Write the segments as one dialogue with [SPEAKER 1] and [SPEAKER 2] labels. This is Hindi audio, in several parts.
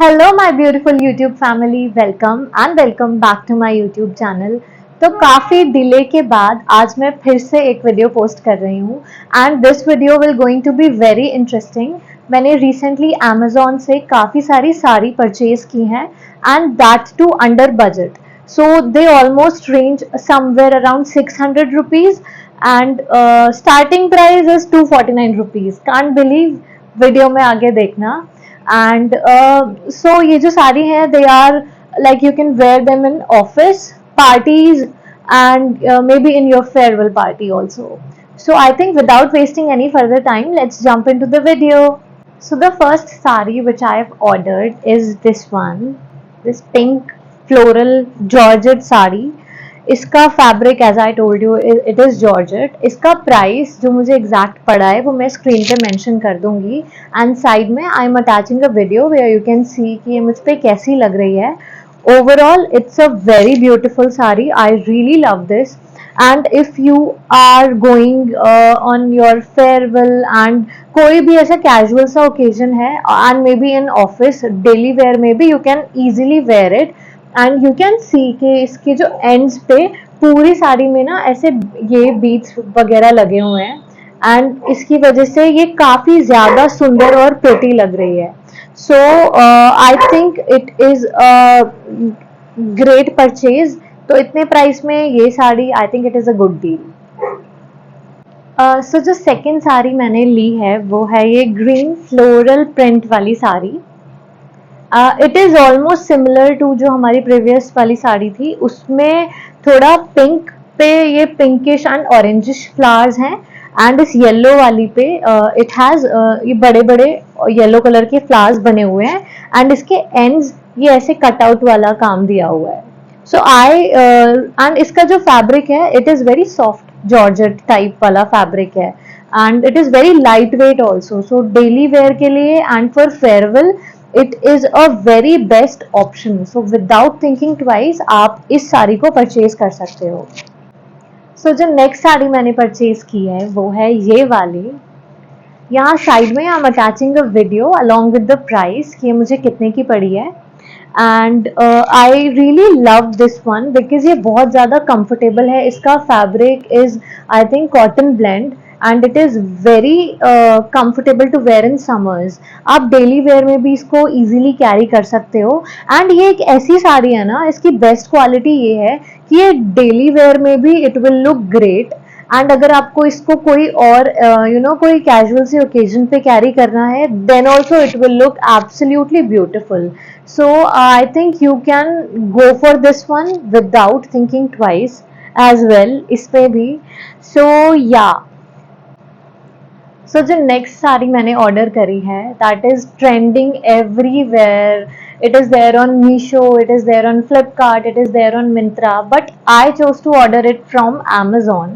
[SPEAKER 1] Hello my beautiful YouTube family, welcome and welcome back to my YouTube channel. तो काफ़ी डिले के बाद आज मैं फिर से एक वीडियो पोस्ट कर रही हूँ and this video will going to be very interesting. मैंने रिसेंटली अमेजोन से काफ़ी सारी साड़ी परचेज की हैं and that too under budget. So they almost range somewhere around 600 rupees and starting price is 249 rupees. Can't believe, video में आगे देखना। एंड सो ये जो साड़ी है they are like you can wear them in office parties and maybe in your farewell party also. So I think without wasting any further time, let's jump into the video. So the first sari which I have ordered is this one, this pink floral georgette sari. इसका fabric as I told you it is georgette. इसका प्राइस जो मुझे एग्जैक्ट पड़ा है वो मैं स्क्रीन पे मेंशन कर दूंगी एंड साइड में I am attaching a video where you can see कि ये मुझ पर कैसी लग रही है। Overall it's a very beautiful sari, I really love this. And if you are going on your farewell and कोई भी ऐसा कैजुअल सा ओकेजन है and maybe in office daily wear में भी you can easily wear it and you can see कि इसके जो एंड्स पे पूरी साड़ी में ना ऐसे ये बीट्स वगैरह लगे हुए हैं एंड इसकी वजह से ये काफ़ी ज़्यादा सुंदर और प्रिटी लग रही है। So I think it is a great purchase. तो इतने प्राइस में ये sari I think it is a good deal. So जो सेकेंड साड़ी मैंने ली है वो है ये ग्रीन फ्लोरल प्रिंट वाली sari. It is almost similar to जो हमारी प्रीवियस वाली साड़ी थी, उसमें थोड़ा पिंक पे ये पिंकिश एंड ऑरेंजिश फ्लावर्स हैं एंड इस येलो वाली पे इट हैज़ ये बड़े बड़े येलो कलर के फ्लावर्स बने हुए हैं एंड इसके एंड्स ये ऐसे कट आउट वाला काम दिया हुआ है। सो आई एंड इसका जो फैब्रिक है it is very soft georgette type वाला फैब्रिक है and it is very light weight also. So daily wear के लिए and for farewell it is a very best option. So without thinking twice आप इस साड़ी को परचेज कर सकते हो। सो जो नेक्स्ट साड़ी मैंने परचेज की है वो है ये वाली। यहाँ साइड में I am attaching a video along with the price कि ये मुझे कितने की पड़ी है and I really love this one because ये बहुत ज़्यादा कंफर्टेबल है। इसका fabric is I think cotton blend and it is very comfortable to wear in summers. आप डेली वेयर में भी इसको इजीली कैरी कर सकते हो एंड ये एक ऐसी साड़ी है ना, इसकी बेस्ट क्वालिटी ये है कि ये डेली वेयर में भी it will look great and अगर आपको इसको कोई और कोई कैजुअल सी ओकेजन पे कैरी करना है then also it will look absolutely beautiful. So I think you can go for this one without thinking twice as well इसमें भी। सो या सो जो नेक्स्ट साड़ी मैंने ऑर्डर करी है that is trending everywhere. It is there on Meesho, it is there on Flipkart, it is there on Myntra, but I chose to order it from Amazon,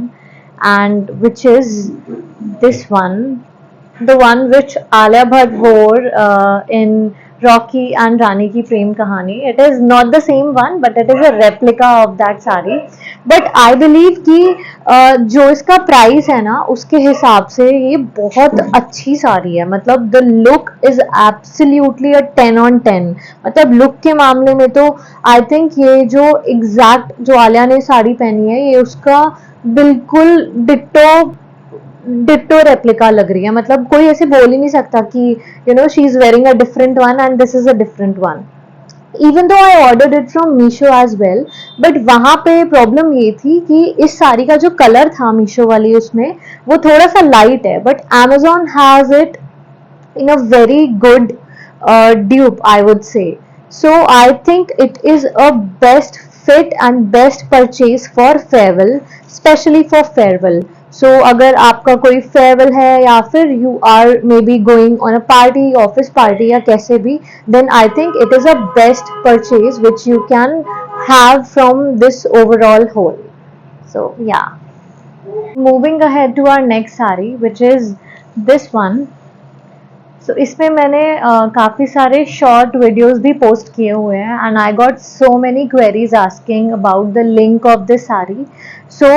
[SPEAKER 1] and which is this one, the one which Alia Bhatt wore in Rocky and Rani की प्रेम कहानी. It is not the same one, but it is a replica of that sari. But I believe कि जो इसका प्राइस है ना उसके हिसाब से ये बहुत अच्छी साड़ी है। मतलब the look is absolutely a 10 on 10। मतलब लुक के मामले में तो आई थिंक ये जो एग्जैक्ट जो आलिया ने साड़ी पहनी है ये उसका बिल्कुल डिट्टो डिट्टो रेप्लिका लग रही है। मतलब कोई ऐसे बोल ही नहीं सकता कि she is wearing a different one and this is a different one. Even though I ordered it from Meesho as well, but वहां पे प्रॉब्लम ये थी कि इस साड़ी का जो कलर था मीशो वाली उसमें वो थोड़ा सा लाइट है, but Amazon has it in a very good dupe, I would say. So I think it is a best fit and best purchase for farewell, especially for farewell. So अगर आपका कोई farewell है या फिर you are maybe going on a party, office party या कैसे भी, then I think it is a best purchase which you can have from this overall whole. So yeah. Moving ahead to our next sari, which is this one. सो इसमें मैंने काफ़ी सारे शॉर्ट वीडियोस भी पोस्ट किए हुए हैं and I got so many queries asking about the link of this sari. So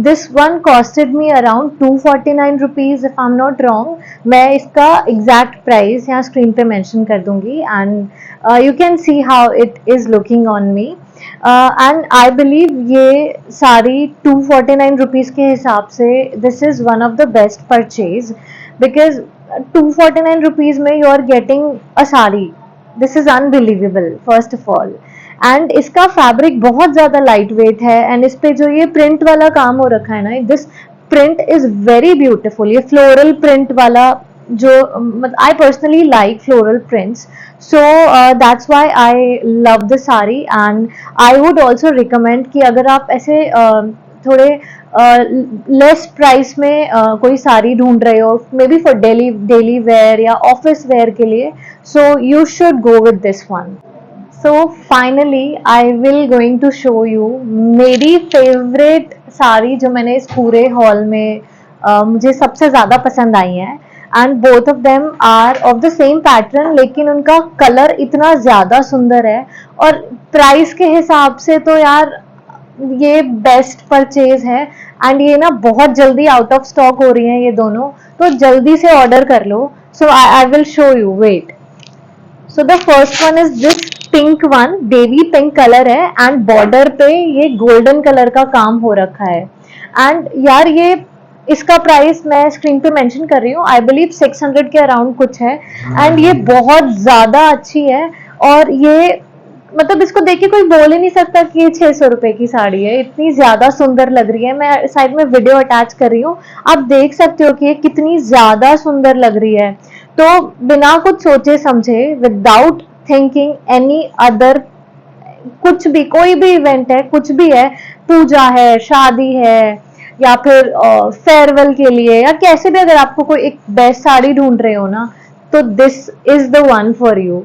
[SPEAKER 1] this one costed me around 249 rupees if I am not wrong. मैं इसका एग्जैक्ट प्राइस यहाँ स्क्रीन पे मेंशन कर दूंगी and you can see how it is looking on me. And I believe ये साड़ी 249 रुपीज़ के हिसाब से this is one of the best purchase because 249 rupees में you are getting a sari. This is unbelievable first of all. And इसका फैब्रिक बहुत ज़्यादा लाइट वेट है एंड इस पे जो ये प्रिंट वाला काम हो रखा है ना, this print is very beautiful. ये फ्लोरल प्रिंट वाला जो I personally like floral prints, so that's why I love the sari. And I would also recommend कि अगर आप ऐसे थोड़े लेस प्राइस में कोई साड़ी ढूंढ रहे हो, maybe for daily wear या ऑफिस वेयर के लिए, so you should go with this one. So finally I will going to show you मेरी फेवरेट साड़ी जो मैंने इस पूरे हॉल में मुझे सबसे ज़्यादा पसंद आई हैं. And both of them are of the same pattern, लेकिन उनका कलर इतना ज़्यादा सुंदर है और प्राइस के हिसाब से तो यार ये बेस्ट परचेज है. एंड ये ना बहुत जल्दी आउट ऑफ स्टॉक हो रही हैं ये दोनों, तो जल्दी से ऑर्डर कर लो. So I will show you, wait. So the first one is this pink one. Baby pink colour है एंड बॉर्डर पे ये गोल्डन कलर का काम हो रखा है. एंड यार ये इसका प्राइस मैं स्क्रीन पे मेंशन कर रही हूँ, आई बिलीव 600 के अराउंड कुछ है. एंड ये बहुत ज़्यादा अच्छी है और ये मतलब इसको देख के कोई बोल ही नहीं सकता कि ये 600 रुपए की साड़ी है. इतनी ज्यादा सुंदर लग रही है. मैं साइड में वीडियो अटैच कर रही हूँ, आप देख सकते हो कि ये कितनी ज्यादा सुंदर लग रही है. तो बिना कुछ सोचे समझे, विदाउट थिंकिंग एनी अदर, कुछ भी, कोई भी इवेंट है, कुछ भी है, पूजा है, शादी है या फिर फेयरवेल के लिए या कैसे भी, अगर आपको कोई एक बेस्ट साड़ी ढूंढ रहे हो ना, तो this is the one for you.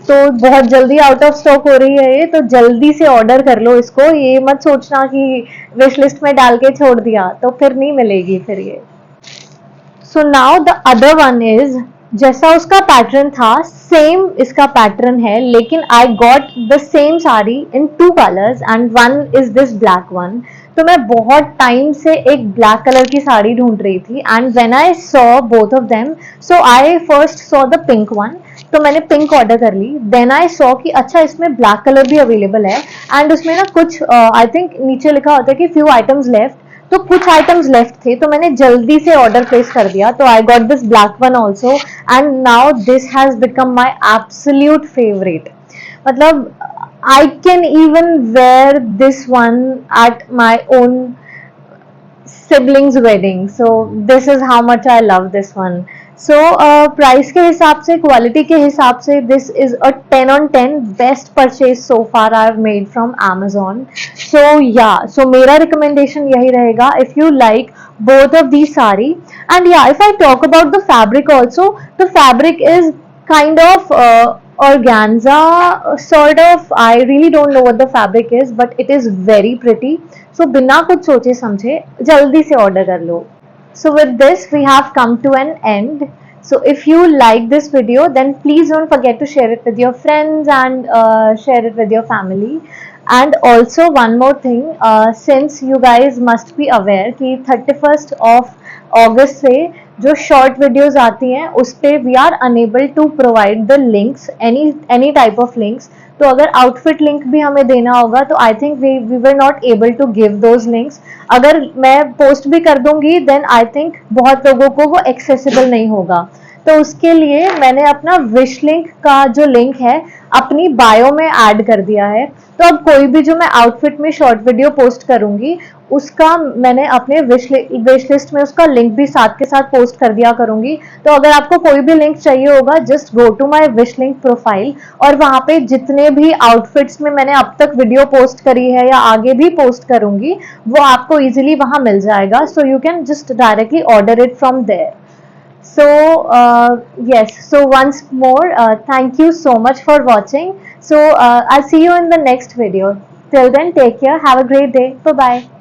[SPEAKER 1] तो बहुत जल्दी आउट ऑफ स्टॉक हो रही है ये, तो जल्दी से ऑर्डर कर लो इसको. ये मत सोचना कि विश लिस्ट में डाल के छोड़ दिया तो फिर नहीं मिलेगी फिर ये. So now the other one is, जैसा उसका पैटर्न था सेम इसका पैटर्न है, लेकिन I got the same sari in 2 colours and one is this black one. तो मैं बहुत टाइम से एक ब्लैक कलर की साड़ी ढूंढ रही थी and when I saw both of them, so I first saw the pink one. तो मैंने पिंक ऑर्डर कर ली. देन आई सॉ कि अच्छा इसमें ब्लैक कलर भी अवेलेबल है एंड उसमें ना कुछ आई थिंक नीचे लिखा होता है कि फ्यू आइटम्स लेफ्ट, तो कुछ आइटम्स लेफ्ट थे, तो मैंने जल्दी से ऑर्डर प्लेस कर दिया. तो I got this black one also and now this has become my absolute favourite. मतलब I can even wear this one at my own siblings wedding. So this is how much I love this one. So price के हिसाब से, क्वालिटी के हिसाब से, this is a 10 on 10 best purchase so far I have made from Amazon. सो या, सो मेरा रिकमेंडेशन यही रहेगा, if you like both of these saree. And yeah, if I talk about the fabric also, the fabric is kind of organza sort of. I really don't know what the fabric is, but it is very pretty. So बिना कुछ सोचे समझे जल्दी से ऑर्डर कर लो. So with this we have come to an end. So if you like this video, then please don't forget to share it with your friends and share it with your family. And also one more thing, since you guys must be aware कि 31st of August से जो शॉर्ट वीडियोस आती हैं उस पे we are unable to provide the links, any type of links. तो अगर आउटफिट लिंक भी हमें देना होगा तो I think we were not able to give those links. अगर मैं पोस्ट भी कर दूंगी देन आई थिंक बहुत लोगों को वो एक्सेसिबल नहीं होगा. तो उसके लिए मैंने अपना विश लिंक का जो लिंक है अपनी बायो में ऐड कर दिया है. तो अब कोई भी जो मैं आउटफिट में शॉर्ट वीडियो पोस्ट करूंगी उसका मैंने अपने विश लिस्ट में उसका लिंक भी साथ के साथ पोस्ट कर दिया करूंगी. तो अगर आपको कोई भी लिंक चाहिए होगा, just go to my wish link profile और वहां पे जितने भी आउटफिट्स में मैंने अब तक वीडियो पोस्ट करी है या आगे भी पोस्ट करूंगी वो आपको इजीली वहां मिल जाएगा. So you can just directly order it from there. So yes, so once more thank you so much for watching. So I'll see you in the next video. Till then, take care, have a great day, bye bye.